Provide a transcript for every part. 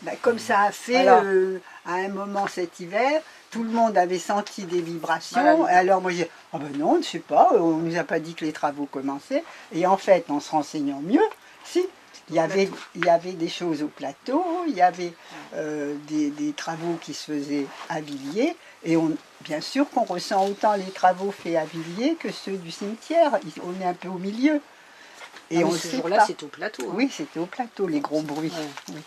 Bah, comme ça a fait Alors, à un moment cet hiver, tout le monde avait senti des vibrations. Voilà. Et alors moi j'ai dit, ah ben non, je sais pas, on nous a pas dit que les travaux commençaient. Et en fait, en se renseignant mieux, si, il y avait des choses au plateau, il y avait des travaux qui se faisaient à Villiers. Et bien sûr qu'on ressent autant les travaux faits à Villiers que ceux du cimetière. On est un peu au milieu. Et on ce jour-là, c'était au plateau. Hein. Oui, c'était au plateau, les gros bruits. Ouais. Oui.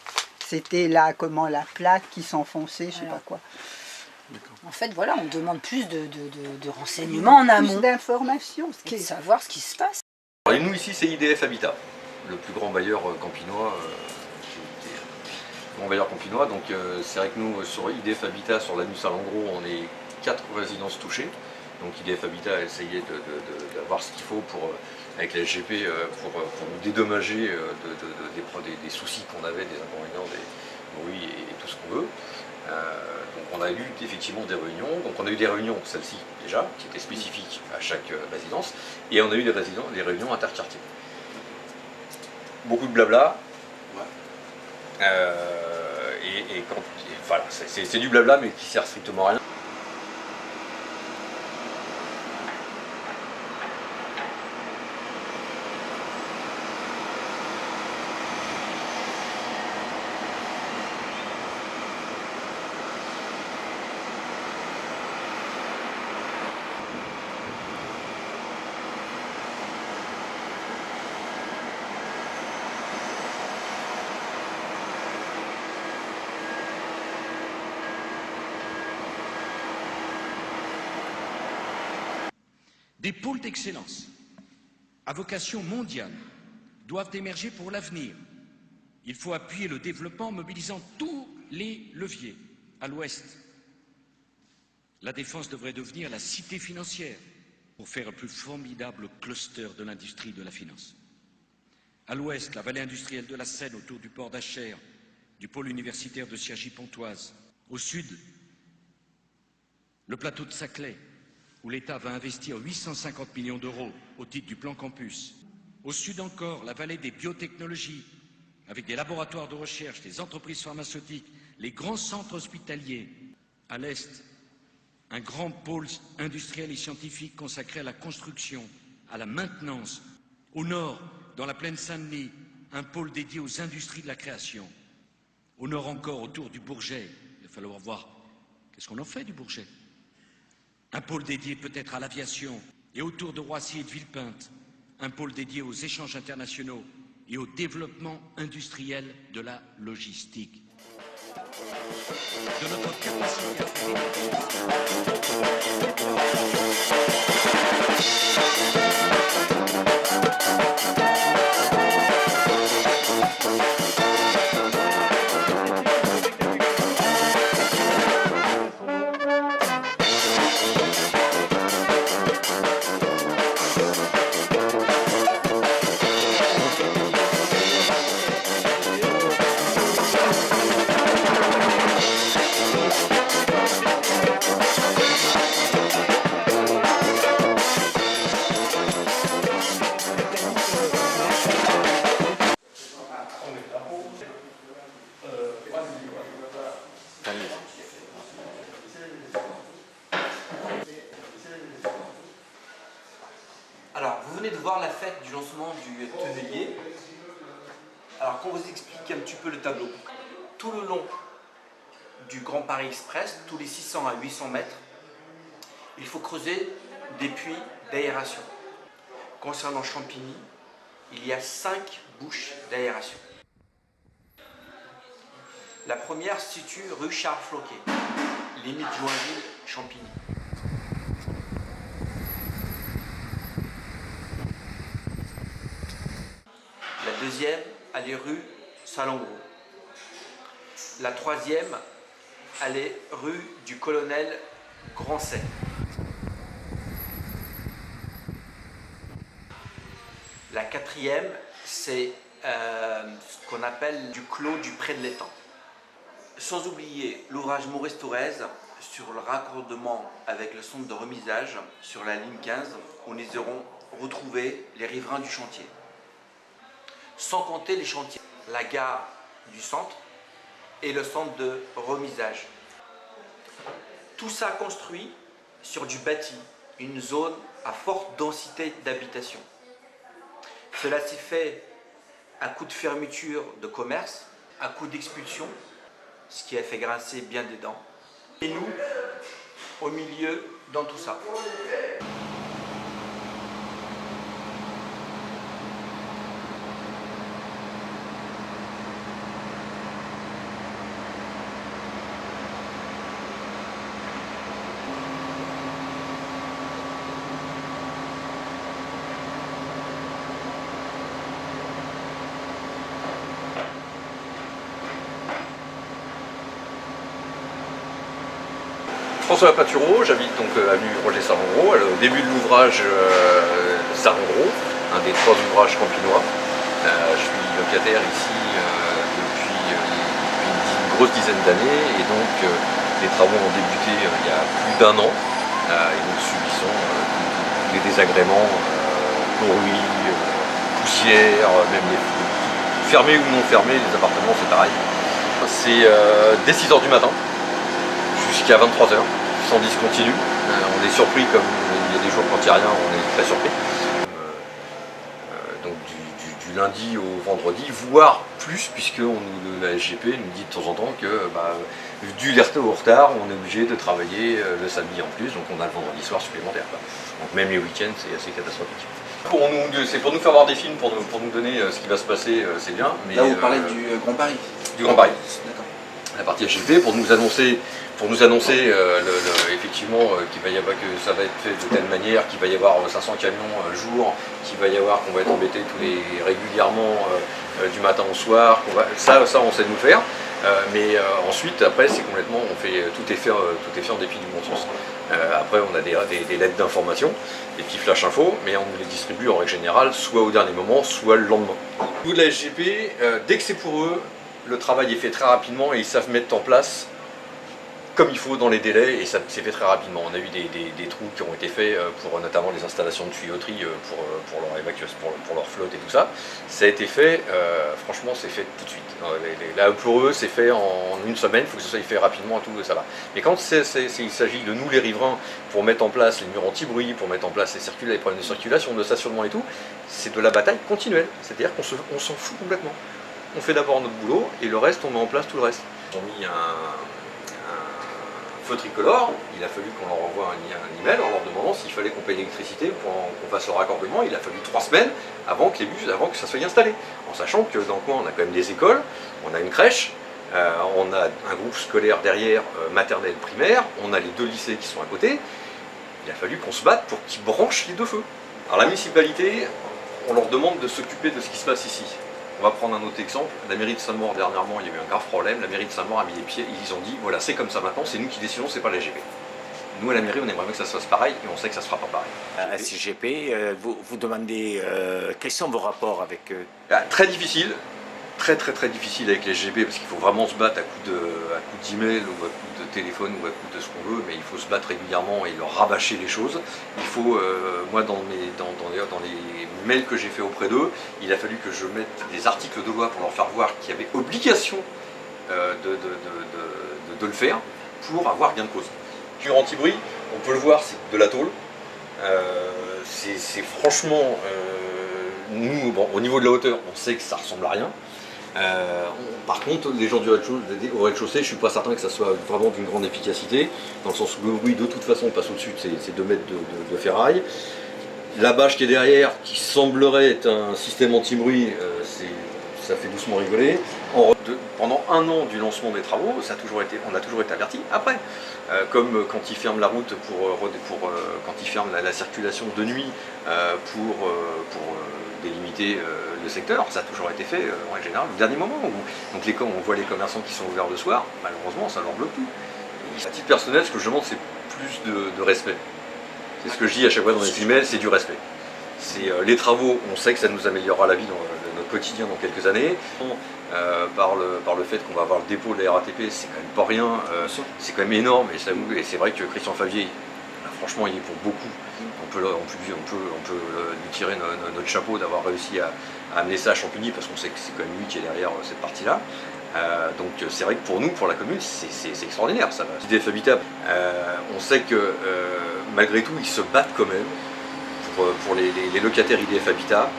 C'était là, comment, la plaque qui s'enfonçait, je sais pas quoi. En fait, voilà, on demande plus de renseignements en amont. Plus d'informations. Savoir ce qui se passe. Et nous ici, c'est IDF Habitat, le plus grand bailleur campinois. Donc c'est vrai que nous, sur IDF Habitat, sur Lanus-Salengro, on est 4 résidences touchées. Donc IDF Habitat a essayé d'avoir ce qu'il faut avec la SGP pour nous dédommager des soucis qu'on avait, des inconvénients, des bruits et tout ce qu'on veut. Donc on a eu effectivement des réunions. Donc on a eu des réunions, celle-ci déjà, qui étaient spécifiques à chaque résidence, et on a eu des réunions interquartiers. Beaucoup de blabla. Voilà, c'est du blabla mais qui sert strictement à rien. Des pôles d'excellence à vocation mondiale doivent émerger pour l'avenir. Il faut appuyer le développement en mobilisant tous les leviers. À l'ouest, la défense devrait devenir la cité financière pour faire le plus formidable cluster de l'industrie de la finance. À l'ouest, la vallée industrielle de la Seine autour du port d'Achères, du pôle universitaire de Cergy-Pontoise. Au sud, le plateau de Saclay, où l'État va investir 850 millions d'euros au titre du plan campus. Au sud encore, la vallée des biotechnologies, avec des laboratoires de recherche, des entreprises pharmaceutiques, les grands centres hospitaliers. À l'est, un grand pôle industriel et scientifique consacré à la construction, à la maintenance. Au nord, dans la plaine Saint-Denis, un pôle dédié aux industries de la création. Au nord encore, autour du Bourget, il va falloir voir qu'est-ce qu'on en fait du Bourget. Un pôle dédié peut-être à l'aviation, et autour de Roissy et de Villepinte, un pôle dédié aux échanges internationaux et au développement industriel de la logistique. De notre capacité à Alors, vous venez de voir la fête du lancement du tonnelier. Alors, qu'on vous explique un petit peu le tableau. Tout le long du Grand Paris Express, tous les 600 à 800 mètres, il faut creuser des puits d'aération. Concernant Champigny, il y a 5 bouches d'aération. La première se situe rue Charles Floquet, limite Joinville-Champigny. La deuxième, elle est rue Salengro. La troisième, elle est rue du Colonel Grancey. La quatrième, c'est ce qu'on appelle du clos du Pré de l'Étang. Sans oublier l'ouvrage Maurice-Thorez sur le raccordement avec le centre de remisage sur la ligne 15, où nous aurons retrouvé les riverains du chantier. Sans compter les chantiers, la gare du centre, et le centre de remisage. Tout ça construit sur du bâti, une zone à forte densité d'habitation. Cela s'est fait à coup de fermeture de commerce, à coup d'expulsion, ce qui a fait grincer bien des dents. Et nous, au milieu, dans tout ça. François Patureau, j'habite donc avenue Roger Salengro, au début de l'ouvrage Salengro, un des 3 ouvrages campinois. Je suis locataire ici depuis une grosse dizaine d'années et donc les travaux ont débuté il y a plus d'1 an et nous subissons tous les désagréments, bruit, poussière, même les fermés ou non fermés, les appartements c'est pareil. C'est dès 6 h du matin jusqu'à 23 h. Sans discontinu. On est surpris, comme il y a des jours quand il n'y a rien, on est très surpris. Donc du lundi au vendredi, voire plus, puisque la SGP nous dit de temps en temps que dû au retard, on est obligé de travailler le samedi en plus, donc on a le vendredi soir supplémentaire. Donc même les week-ends, c'est assez catastrophique. C'est pour nous faire voir des films, pour nous donner ce qui va se passer, c'est bien. Mais, là vous parlez du Grand Paris. Du Grand Paris. D'accord. La partie SGP, pour nous annoncer effectivement qu'il va y avoir, que ça va être fait de telle manière, qu'il va y avoir 500 camions un jour, qu'il va y avoir qu'on va être embêté régulièrement du matin au soir, ça on sait nous faire. Mais ensuite, après, c'est complètement, tout est fait en dépit du bon sens. Après, on a des lettres d'information, des petits flash infos, mais on les distribue en règle générale, soit au dernier moment, soit le lendemain. Au niveau de la SGP, dès que c'est pour eux, le travail est fait très rapidement et ils savent mettre en place comme il faut dans les délais et ça s'est fait très rapidement. On a eu des trous qui ont été faits pour notamment les installations de tuyauterie pour leur évacuation, pour leur flotte et tout ça. Ça a été fait, franchement c'est fait tout de suite. Là pour eux c'est fait en une semaine, il faut que ce soit fait rapidement et tout, ça va. Mais quand il s'agit de nous les riverains pour mettre en place les murs anti-bruit, pour mettre en place les problèmes de circulation, de stationnement et tout, c'est de la bataille continuelle. C'est-à-dire qu'on s'en fout complètement. On fait d'abord notre boulot et le reste on met en place tout le reste. Ils ont mis un feu tricolore, il a fallu qu'on leur envoie un email en leur demandant s'il fallait qu'on paye l'électricité pour qu'on fasse le raccordement. Il a fallu 3 semaines avant que ça soit installé. En sachant que dans le coin on a quand même des écoles, on a une crèche, on a un groupe scolaire derrière, maternelle, primaire, on a les 2 lycées qui sont à côté. Il a fallu qu'on se batte pour qu'ils branchent les 2 feux. Alors la municipalité, on leur demande de s'occuper de ce qui se passe ici. On va prendre un autre exemple, la mairie de Saint-Maur dernièrement, il y a eu un grave problème, la mairie de Saint-Maur a mis les pieds, ils ont dit voilà c'est comme ça maintenant, c'est nous qui décidons, c'est pas la SGP. Nous à la mairie on aimerait bien que ça se fasse pareil et on sait que ça se fera pas pareil. À SGP, vous demandez quels sont vos rapports avec eux? Très difficile, très difficile avec les SGP parce qu'il faut vraiment se battre à coup d'email ou à coup de téléphone ou à coup de ce qu'on veut, mais il faut se battre régulièrement et leur rabâcher les choses. Il faut, moi dans les mails que j'ai fait auprès d'eux, il a fallu que je mette des articles de loi pour leur faire voir qu'il y avait obligation de le faire pour avoir gain de cause. Mur anti-bruit, on peut le voir, c'est de la tôle. C'est franchement, nous, bon, au niveau de la hauteur, on sait que ça ressemble à rien. Par contre, les gens au rez-de-chaussée, je ne suis pas certain que ça soit vraiment d'une grande efficacité, dans le sens où le bruit de toute façon passe au-dessus de ces 2 mètres de ferraille. La bâche qui est derrière, qui semblerait être un système anti-bruit, ça fait doucement rigoler. Pendant 1 an du lancement des travaux, on a toujours été avertis. Après, comme quand ils ferment la route quand ils ferment la circulation de nuit pour délimiter le secteur, ça a toujours été fait en règle générale au dernier moment. Donc on voit les commerçants qui sont ouverts le soir, malheureusement ça leur bloque tout. Et à titre personnel, ce que je demande c'est plus de respect. C'est ce que je dis à chaque fois dans les emails, c'est du respect. Les travaux, on sait que ça nous améliorera la vie dans notre quotidien dans quelques années. Par le fait qu'on va avoir le dépôt de la RATP, c'est quand même pas rien, c'est quand même énorme. Et c'est vrai que Christian Favier, franchement, il est pour beaucoup. On peut lui tirer notre chapeau d'avoir réussi amener ça à Champigny parce qu'on sait que c'est quand même lui qui est derrière cette partie-là. Donc c'est vrai que pour nous, pour la commune, c'est extraordinaire. Ça va. IDF Habitat, on sait que malgré tout, ils se battent quand même pour les locataires IDF Habitat.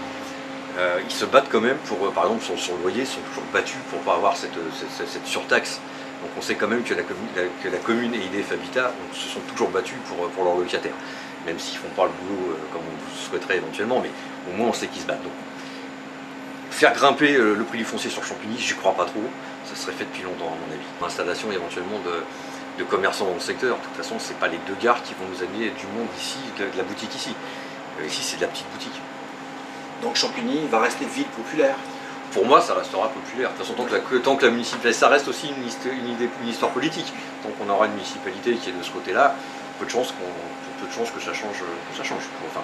Ils se battent quand même pour, par exemple, sur le loyer, ils sont toujours battus pour ne pas avoir cette surtaxe. Donc on sait quand même que la commune et IDF Habitat se sont toujours battus pour leurs locataires. Même s'ils ne font pas le boulot comme on souhaiterait éventuellement, mais au moins on sait qu'ils se battent. Donc, faire grimper le prix du foncier sur Champigny, j'y crois pas trop. Ça serait fait depuis longtemps à mon avis. L'installation éventuellement de commerçants dans le secteur. De toute façon, c'est pas les 2 gares qui vont nous amener du monde ici, de la boutique ici. Ici, c'est de la petite boutique. Donc Champigny va rester ville populaire. Pour moi, ça restera populaire. De toute façon, tant que la municipalité, ça reste aussi une histoire politique. Tant qu'on aura une municipalité qui est de ce côté-là, peu de chances que ça change. Enfin.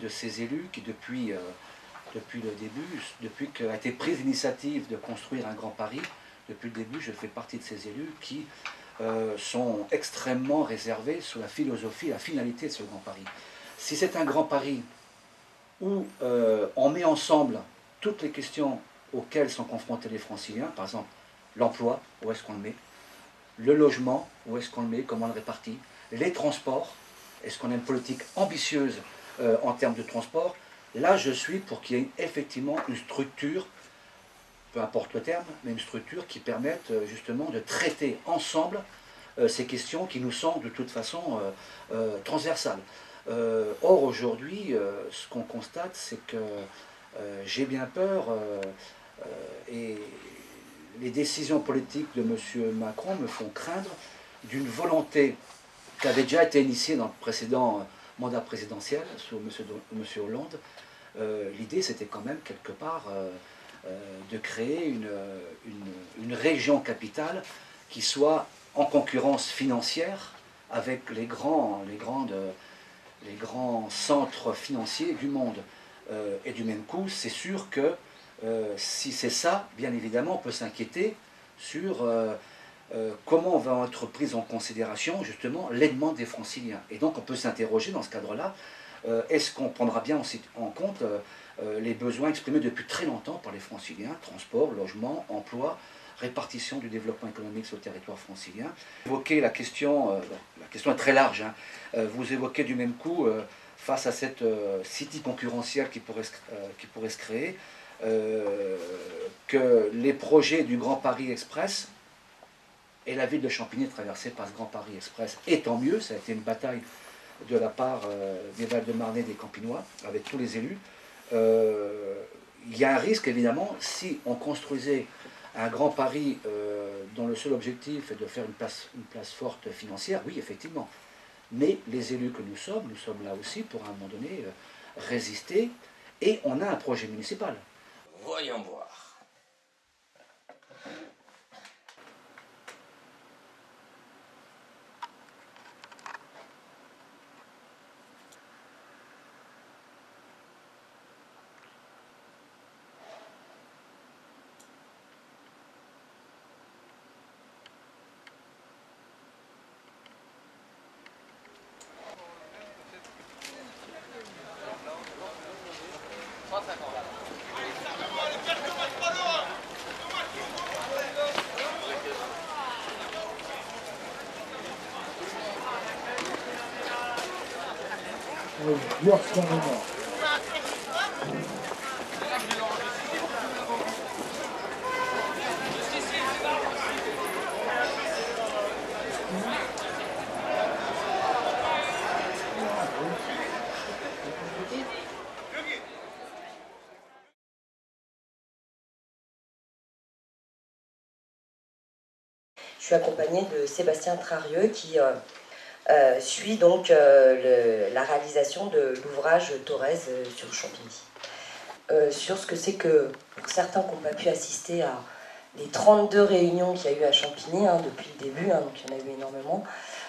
De ces élus qui depuis le début, depuis qu'a été prise l'initiative de construire un Grand Paris, depuis le début je fais partie de ces élus qui sont extrêmement réservés sur la philosophie, la finalité de ce Grand Paris. Si c'est un Grand Paris où on met ensemble toutes les questions auxquelles sont confrontés les Franciliens, par exemple l'emploi, où est-ce qu'on le met, le logement, où est-ce qu'on le met, comment on le répartit, les transports, est-ce qu'on a une politique ambitieuse en termes de transport, là je suis pour qu'il y ait effectivement une structure, peu importe le terme, mais une structure qui permette justement de traiter ensemble ces questions qui nous sont de toute façon transversales. Or aujourd'hui, ce qu'on constate, c'est que j'ai bien peur, et les décisions politiques de M. Macron me font craindre d'une volonté qui avait déjà été initiée dans le précédent mandat présidentiel sous M. Hollande. L'idée c'était quand même quelque part de créer une région capitale qui soit en concurrence financière avec les grands centres financiers du monde. Et du même coup, c'est sûr que si c'est ça, bien évidemment, on peut s'inquiéter sur comment va être prise en considération justement les demandes des Franciliens. Et donc on peut s'interroger dans ce cadre-là, est-ce qu'on prendra bien en compte les besoins exprimés depuis très longtemps par les Franciliens, transport, logement, emploi, répartition du développement économique sur le territoire francilien. Vous évoquez la question est très large, hein. Vous évoquez du même coup, face à cette city concurrentielle qui pourrait se créer, que les projets du Grand Paris Express et la ville de Champigny est traversée par ce Grand Paris Express, et tant mieux, ça a été une bataille de la part des Val-de-Marne et des Campinois, avec tous les élus. Il y a un risque, évidemment, si on construisait un Grand Paris dont le seul objectif est de faire une place forte financière, oui, effectivement. Mais les élus que nous sommes là aussi pour, à un moment donné, résister, et on a un projet municipal. Voyons voir. Je suis accompagnée de Sébastien Trarieux qui suit donc la réalisation de l'ouvrage Thorez sur Champigny. Sur ce que c'est que, pour certains qui n'ont pas pu assister à les 32 réunions qu'il y a eu à Champigny depuis le début, donc il y en a eu énormément,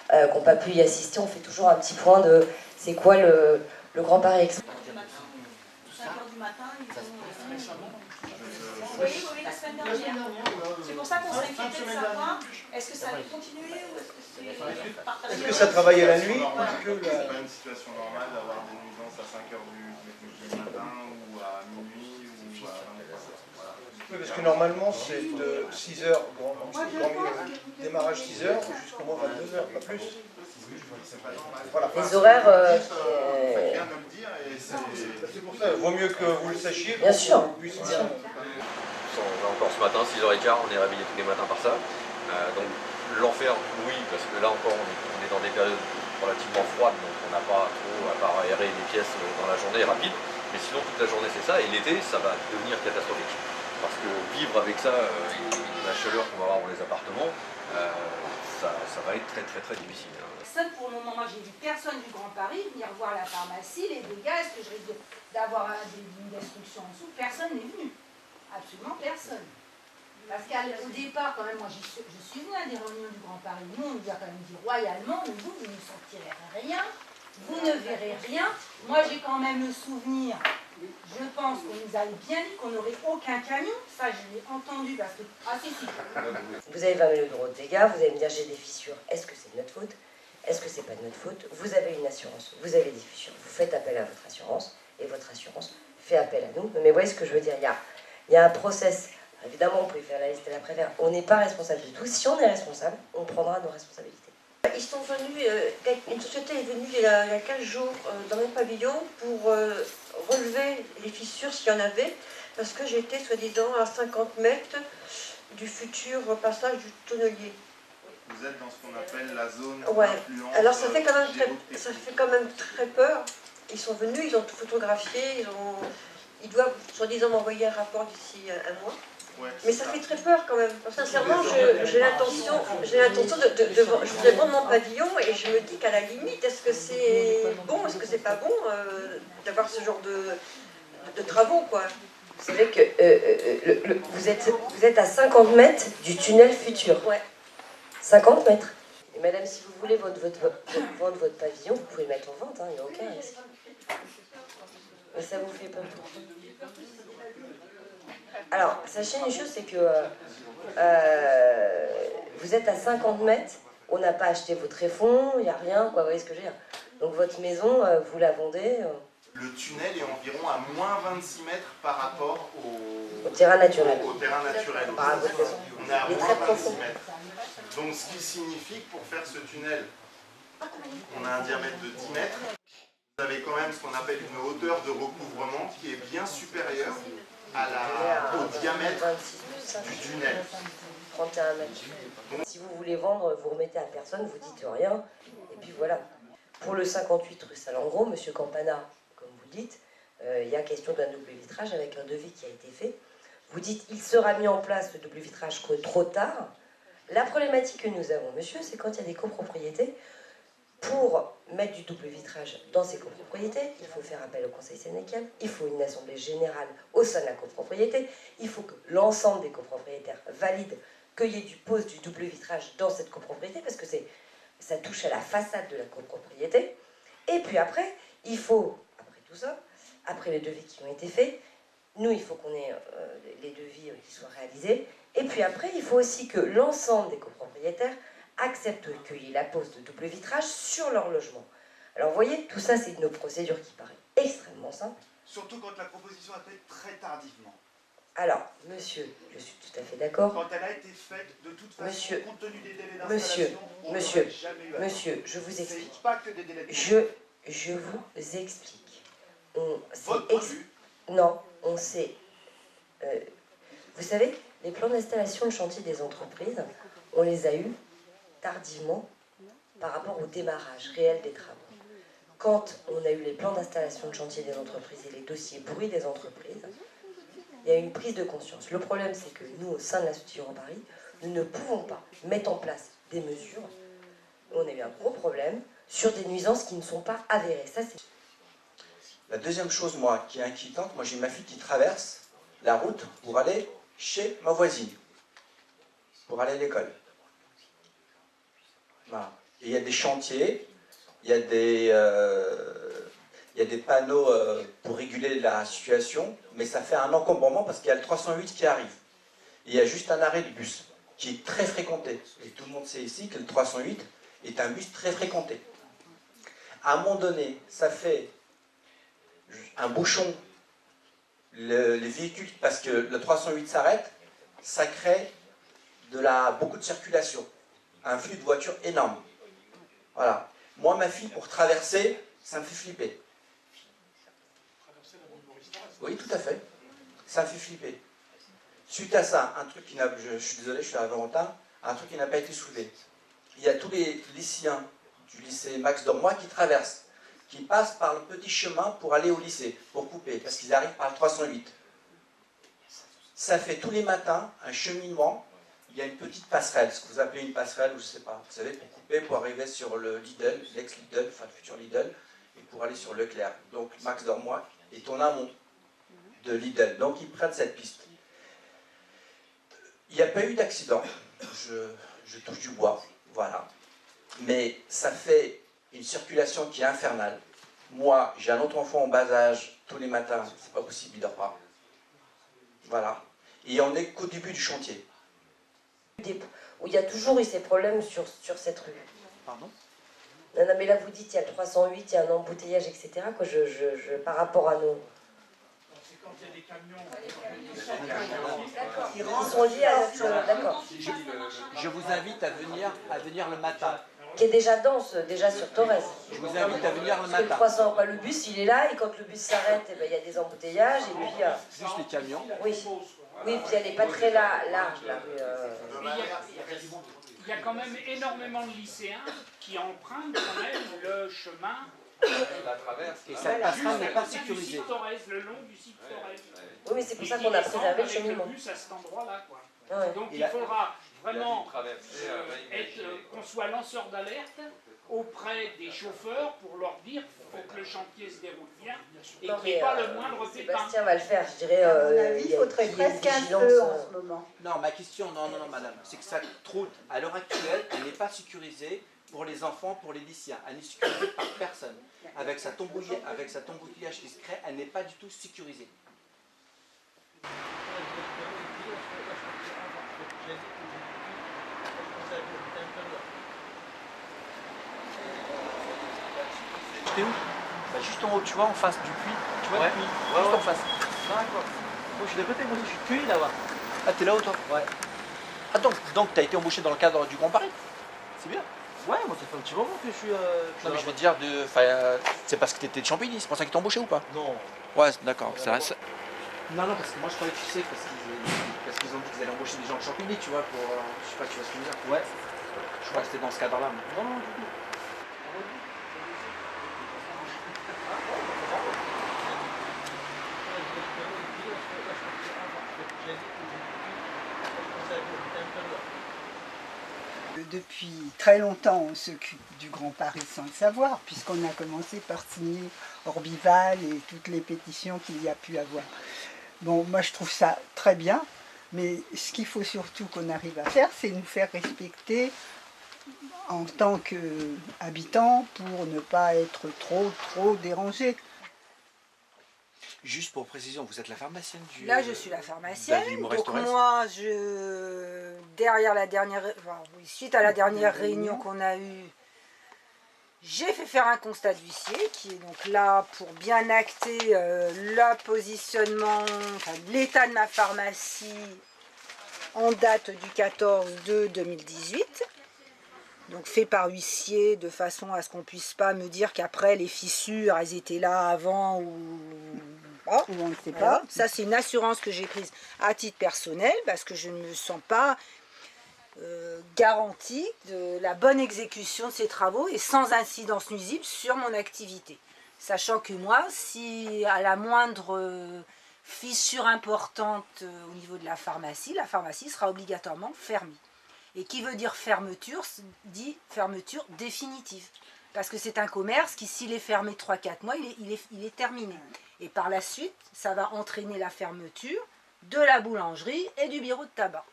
qui n'ont pas pu y assister, on fait toujours un petit point de c'est quoi le Grand Paris Express. 5h du matin, ils ont... Oui, la semaine dernière. C'est pour ça qu'on s'inquiétait de savoir, est-ce que ça allait continuer ou est-ce que c'est partagé? Est-ce que ça travaillait la nuit? C'est pas une situation normale d'avoir des nuisances à 5h du matin ou à minuit ou à 23h. Oui, parce que normalement c'est de 6h, démarrage 6h jusqu'au moins 22h, pas plus. Voilà. Les horaires... Bien de le dire et c'est pour ça, il vaut mieux que vous le sachiez. Bien sûr. Encore ce matin, 6h15, on est réveillé tous les matins par ça. Donc l'enfer, oui, parce que là encore, on est dans des périodes relativement froides, donc on n'a pas trop à part aérer les pièces dans la journée rapide. Mais sinon, toute la journée, c'est ça. Et l'été, ça va devenir catastrophique. Parce que vivre avec ça, la chaleur qu'on va avoir dans les appartements, ça va être très difficile. Personne pour le moment, moi j'ai vu personne du Grand Paris venir voir la pharmacie, les dégâts, est-ce que je risque d'avoir une destruction en dessous? Personne n'est venu. Absolument personne. Parce qu'au départ, quand même, moi je suis venue à des réunions du Grand Paris. Nous, on nous a quand même dit royalement, mais vous ne sortirez rien, vous ne verrez rien. Moi j'ai quand même le souvenir, je pense qu'on nous avait bien dit qu'on n'aurait aucun camion. Ça, je l'ai entendu parce que... Ah si. Vous avez 20 000 € de dégâts, vous allez me dire j'ai des fissures. Est-ce que c'est de notre faute? Est-ce que c'est pas de notre faute? Vous avez une assurance, vous avez des fissures, vous faites appel à votre assurance, et votre assurance fait appel à nous. Mais vous voyez ce que je veux dire, il y a un process. Évidemment, on peut faire la liste et la préfère. On n'est pas responsable du tout. Si on est responsable, on prendra nos responsabilités. Ils sont venus, une société est venue il y a 15 jours dans mon pavillon pour relever les fissures s'il y en avait, parce que j'étais soi-disant à 50 mètres du futur passage du tonnelier. Vous êtes dans ce qu'on appelle la zone d'influence. Alors ça fait quand même très peur. Ils sont venus, ils ont tout photographié, ils doivent soi-disant m'envoyer un rapport d'ici un mois. Ouais, mais ça fait très peur quand même. Sincèrement, j'ai l'intention je voudrais vendre mon pavillon et je me dis qu'à la limite, est-ce que c'est bon, est-ce que c'est pas bon d'avoir ce genre de travaux, quoi. Vous savez que vous êtes à 50 mètres du tunnel futur. Ouais. 50 mètres. Et madame, si vous voulez vendre votre pavillon, vous pouvez le mettre en vente, il n'y a aucun risque. Mais ça vous fait peur. Alors, sachez une chose, c'est que vous êtes à 50 mètres, on n'a pas acheté vos tréfonds, il n'y a rien, quoi, vous voyez ce que je veux dire. Donc votre maison, vous la vendez... Le tunnel est environ à moins 26 mètres par rapport au terrain naturel. On est à moins 26 mètres. Donc ce qui signifie que pour faire ce tunnel, on a un diamètre de 10 mètres. Vous avez quand même ce qu'on appelle une hauteur de recouvrement qui est bien supérieure au diamètre du tunnel. 31 mètres. Donc, si vous voulez vendre, vous remettez à personne, vous dites rien, et puis voilà. Pour le 58 rue Salengro, monsieur Campana, comme vous le dites, il y a question d'un double vitrage avec un devis qui a été fait. Vous dites, il sera mis en place le double vitrage trop tard. La problématique que nous avons, monsieur, c'est quand il y a des copropriétés, pour mettre du double vitrage dans ces copropriétés, il faut faire appel au conseil syndical, il faut une assemblée générale au sein de la copropriété, il faut que l'ensemble des copropriétaires valident qu'il y ait du pose du double vitrage dans cette copropriété, parce que ça touche à la façade de la copropriété. Et puis après, il faut, après tout ça, après les devis qui ont été faits, nous, il faut qu'on ait les devis qui soient réalisés. Et puis après, il faut aussi que l'ensemble des copropriétaires acceptent qu'il y ait la pose de double vitrage sur leur logement. Alors vous voyez, tout ça, c'est une procédure qui paraît extrêmement simple. Surtout quand la proposition a été faite très tardivement. Alors, monsieur, je suis tout à fait d'accord. Quand elle a été faite, de toute façon, monsieur, compte tenu des délais d'installation, monsieur, je vous explique. Pas que des délais de je vous explique. Non, on sait. Vous savez, les plans d'installation de chantier des entreprises, on les a eus tardivement par rapport au démarrage réel des travaux. Quand on a eu les plans d'installation de chantier des entreprises et les dossiers bruits des entreprises, il y a eu une prise de conscience. Le problème, c'est que nous, au sein de l'Institut Grand Paris, nous ne pouvons pas mettre en place des mesures. On a eu un gros problème. sur des nuisances qui ne sont pas avérées. Ça, c'est... La deuxième chose, moi, qui est inquiétante, moi j'ai ma fille qui traverse la route pour aller chez ma voisine, pour aller à l'école. Voilà. Et il y a des chantiers, il y a des panneaux pour réguler la situation, mais ça fait un encombrement parce qu'il y a le 308 qui arrive. Et il y a juste un arrêt du bus qui est très fréquenté. Et tout le monde sait ici que le 308 est un bus très fréquenté. À un moment donné, ça fait un bouchon, les véhicules, parce que le 308 s'arrête, ça crée beaucoup de circulation, un flux de voitures énorme. Voilà. Moi, ma fille, pour traverser, ça me fait flipper. Oui, tout à fait. Ça me fait flipper. Suite à ça, un truc qui n'a... Je suis désolé, je suis arrivé en retard. Un truc qui n'a pas été soulevé. Il y a tous les lycéens du lycée Max Dormois qui traversent, qui passent par le petit chemin pour aller au lycée, pour couper, parce qu'ils arrivent par le 308. Ça fait tous les matins un cheminement. Il y a une petite passerelle, ce que vous appelez une passerelle, ou je ne sais pas, vous savez, pour couper, pour arriver sur le Lidl, l'ex-Lidl, enfin le futur Lidl, et pour aller sur Leclerc. Donc Max Dormois est en amont de Lidl. Donc ils prennent cette piste. Il n'y a pas eu d'accident, je touche du bois, voilà. Mais ça fait une circulation qui est infernale. Moi, j'ai un autre enfant en bas âge, tous les matins, c'est pas possible, il ne dort pas. Voilà. Et on n'est qu'au début du chantier. Où il y a toujours eu ces problèmes sur cette rue. Pardon? Non, mais là vous dites il y a le 308, il y a un embouteillage, etc. Quoi, par rapport à nos... C'est quand il y a des camions. Ils sont liés à notre chemin, d'accord. Je vous invite à venir le matin. Qui est déjà dense, déjà sur Torres. Je vous invite à venir le matin. Le bus il est là, et quand le bus s'arrête, eh ben, il y a des embouteillages, et puis... Juste les camions. Oui, oui, puis elle n'est pas très large, la rue. Il y a quand même énormément de lycéens qui empruntent quand même le chemin. La traverse. Et cette passerelle n'est pas sécurisée. Le long du site Torres. Oui, mais c'est pour ça qu'on a préservé le cheminement. Le bus à cet endroit-là, quoi. Ouais. Donc il faudra vraiment qu'on soit lanceur d'alerte auprès des chauffeurs pour leur dire qu'il faut que le chantier se déroule bien et qu'il n'y ait pas le moindre pépin. Sébastien va le faire, je dirais. À mon avis, il faudrait presque un feu en ce moment. Non, ma question, non, madame, c'est que cette route, à l'heure actuelle, elle n'est pas sécurisée pour les enfants, pour les lycéens. Elle n'est sécurisée par personne. Avec sa embouteillage qui se crée, elle n'est pas du tout sécurisée. T'es où? Bah juste en haut, tu vois, en face du puits. Tu vois le puits? Juste en face. D'accord. Moi je suis de côté, moi aussi, je suis de puits là-bas. Ah, t'es là-haut toi? Ouais. Ah donc t'as été embauché dans le cadre du Grand Paris? C'est bien. Ouais, moi ça fait un petit moment que je suis... non mais je veux dire, c'est parce que t'étais de Champigny, c'est pour ça qu'ils t'ont embauché ou pas? Non. Ouais, d'accord. Non, parce que moi je croyais que tu sais, parce qu'ils ont dit qu'ils allaient embaucher des gens de Champigny, tu vois, pour... je sais pas, tu vois ce que je veux dire? Ouais. Je crois que c'était dans ce cadre-là. Non, du tout. Depuis très longtemps, on s'occupe du Grand Paris sans le savoir, puisqu'on a commencé par signer Orbival et toutes les pétitions qu'il y a pu avoir. Bon, moi je trouve ça très bien, mais ce qu'il faut surtout qu'on arrive à faire, c'est nous faire respecter en tant qu'habitants pour ne pas être trop dérangés. Juste pour précision, vous êtes la pharmacienne du... Là, je suis la pharmacienne. Donc moi, suite à la dernière réunion qu'on a eue, j'ai fait faire un constat d'huissier qui est donc là pour bien acter le positionnement, l'état de ma pharmacie en date du 14/2/2018. Donc fait par huissier de façon à ce qu'on ne puisse pas me dire qu'après les fissures, elles étaient là avant ou on ne sait pas. Ça c'est une assurance que j'ai prise à titre personnel parce que je ne me sens pas garantie de la bonne exécution de ces travaux et sans incidence nuisible sur mon activité. Sachant que moi, si à la moindre fissure importante au niveau de la pharmacie sera obligatoirement fermée. Et qui veut dire fermeture, dit fermeture définitive. Parce que c'est un commerce qui, s'il est fermé 3-4 mois, il est terminé. Et par la suite, ça va entraîner la fermeture de la boulangerie et du bureau de tabac.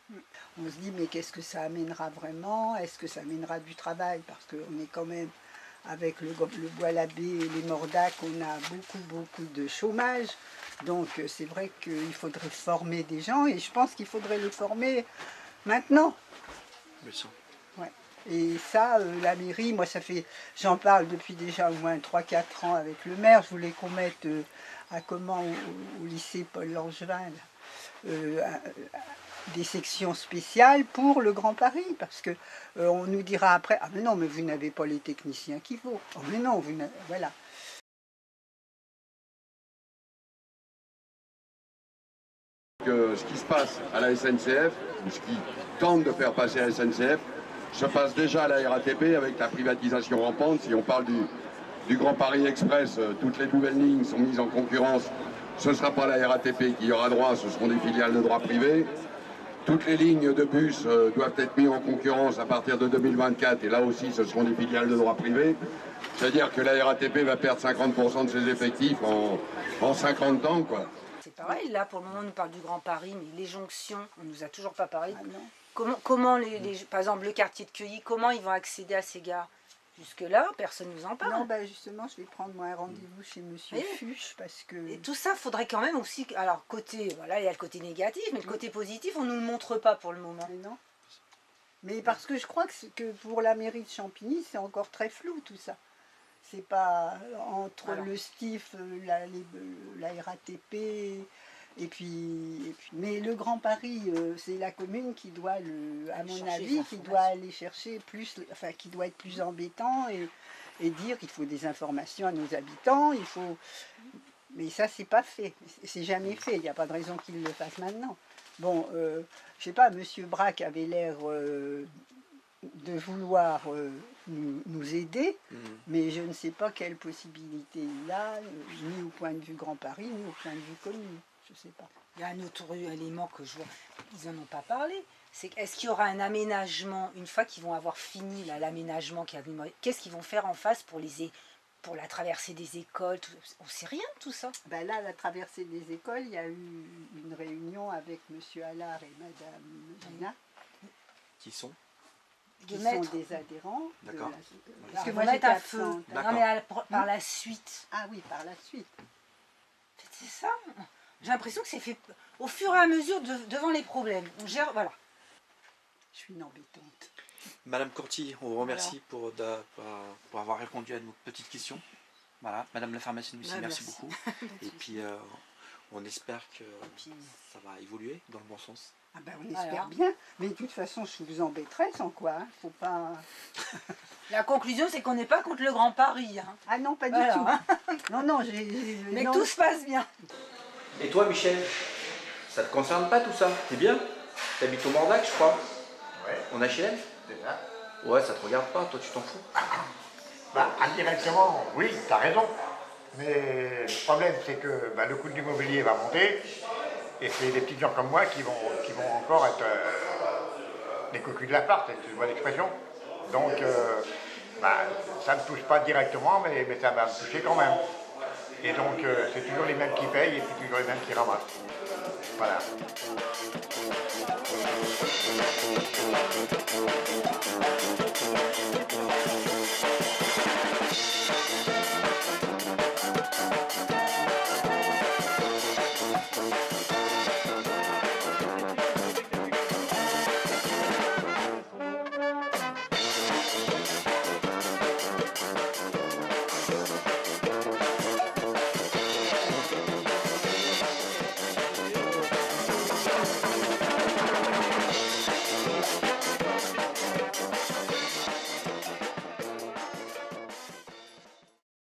On se dit, mais qu'est-ce que ça amènera vraiment? Est-ce que ça amènera du travail? Parce qu'on est quand même, avec le Bois-l'Abbé et les Mordacs, on a beaucoup de chômage. Donc c'est vrai qu'il faudrait former des gens, et je pense qu'il faudrait les former maintenant. Ouais. Et ça, la mairie, moi j'en parle depuis déjà au moins 3-4 ans avec le maire. Je voulais qu'on mette au lycée Paul Langevin, des sections spéciales pour le Grand Paris, parce que on nous dira après, ah mais non, mais vous n'avez pas les techniciens qu'il faut. Oh mais non, vous n'avez, voilà. Que ce qui se passe à la SNCF, ou ce qui tente de faire passer à la SNCF, se passe déjà à la RATP avec la privatisation rampante. Si on parle du Grand Paris Express, toutes les nouvelles lignes sont mises en concurrence. Ce ne sera pas la RATP qui y aura droit, ce seront des filiales de droit privé. Toutes les lignes de bus doivent être mises en concurrence à partir de 2024, et là aussi ce seront des filiales de droit privé. C'est-à-dire que la RATP va perdre 50% de ses effectifs en 50 ans, quoi. C'est pareil, là pour le moment on nous parle du Grand Paris, mais les jonctions, on nous a toujours pas parlé. Comment par exemple le quartier de Queuilly, comment ils vont accéder à ces gares? Jusque-là, personne ne nous en parle. Non, ben justement, je vais prendre moi un rendez-vous chez Monsieur Fuchs, parce que... Et tout ça, faudrait quand même aussi... Alors, voilà, il y a le côté négatif, mais le côté positif, on ne nous le montre pas pour le moment. Mais non. Mais parce que je crois que pour la mairie de Champigny, c'est encore très flou tout ça. C'est pas entre le STIF, la RATP... Et puis, mais le Grand Paris, c'est la commune qui doit, à mon avis, qui doit aller chercher plus, enfin, qui doit être plus embêtant et dire qu'il faut des informations à nos habitants, il faut... Mais ça, c'est pas fait, c'est jamais fait, il n'y a pas de raison qu'il le fasse maintenant. Bon, je sais pas, Monsieur Braque avait l'air de vouloir nous aider, mais je ne sais pas quelle possibilité il a, ni au point de vue Grand Paris, ni au point de vue commune. Je sais pas. Il y a un autre élément que je vois, ils n'en ont pas parlé, c'est est-ce qu'il y aura un aménagement, une fois qu'ils vont avoir fini l'aménagement, qu'est-ce qu'ils vont faire en face pour la traversée des écoles, on ne sait rien de tout ça. Ben là, la traversée des écoles, il y a eu une réunion avec M. Allard et Mme Gina. Qui sont des adhérents. D'accord. Parce que moi j'étais à feu. Non, mais par la suite. Ah oui, par la suite. C'est ça. J'ai l'impression que c'est fait au fur et à mesure devant les problèmes. On gère, voilà. Je suis une embêtante. Madame Courty, on vous remercie pour avoir répondu à nos petites questions. Voilà. Madame la pharmacienne aussi, merci beaucoup. Et puis on espère que ça va évoluer dans le bon sens. Ah ben on espère bien, mais de toute façon je vous embêterai sans quoi, hein. Faut pas... La conclusion c'est qu'on n'est pas contre le Grand Paris. Hein. Ah non, pas du tout. Non, non, mais tout se passe bien. Et toi Michel, ça te concerne pas tout ça? T'es bien? T'habites au Mordac je crois? Ouais. En HLM? C'est ça. Ouais, ça te regarde pas, toi tu t'en fous? Bah, indirectement, oui, t'as raison. Mais le problème c'est que le coût de l'immobilier va monter. Et c'est des petits gens comme moi qui vont encore être les cocus de l'appart, c'est une bonne expression. Donc, ça ne touche pas directement, mais ça va me toucher quand même. Et donc, c'est toujours les mêmes qui payent et c'est toujours les mêmes qui ramassent. Voilà.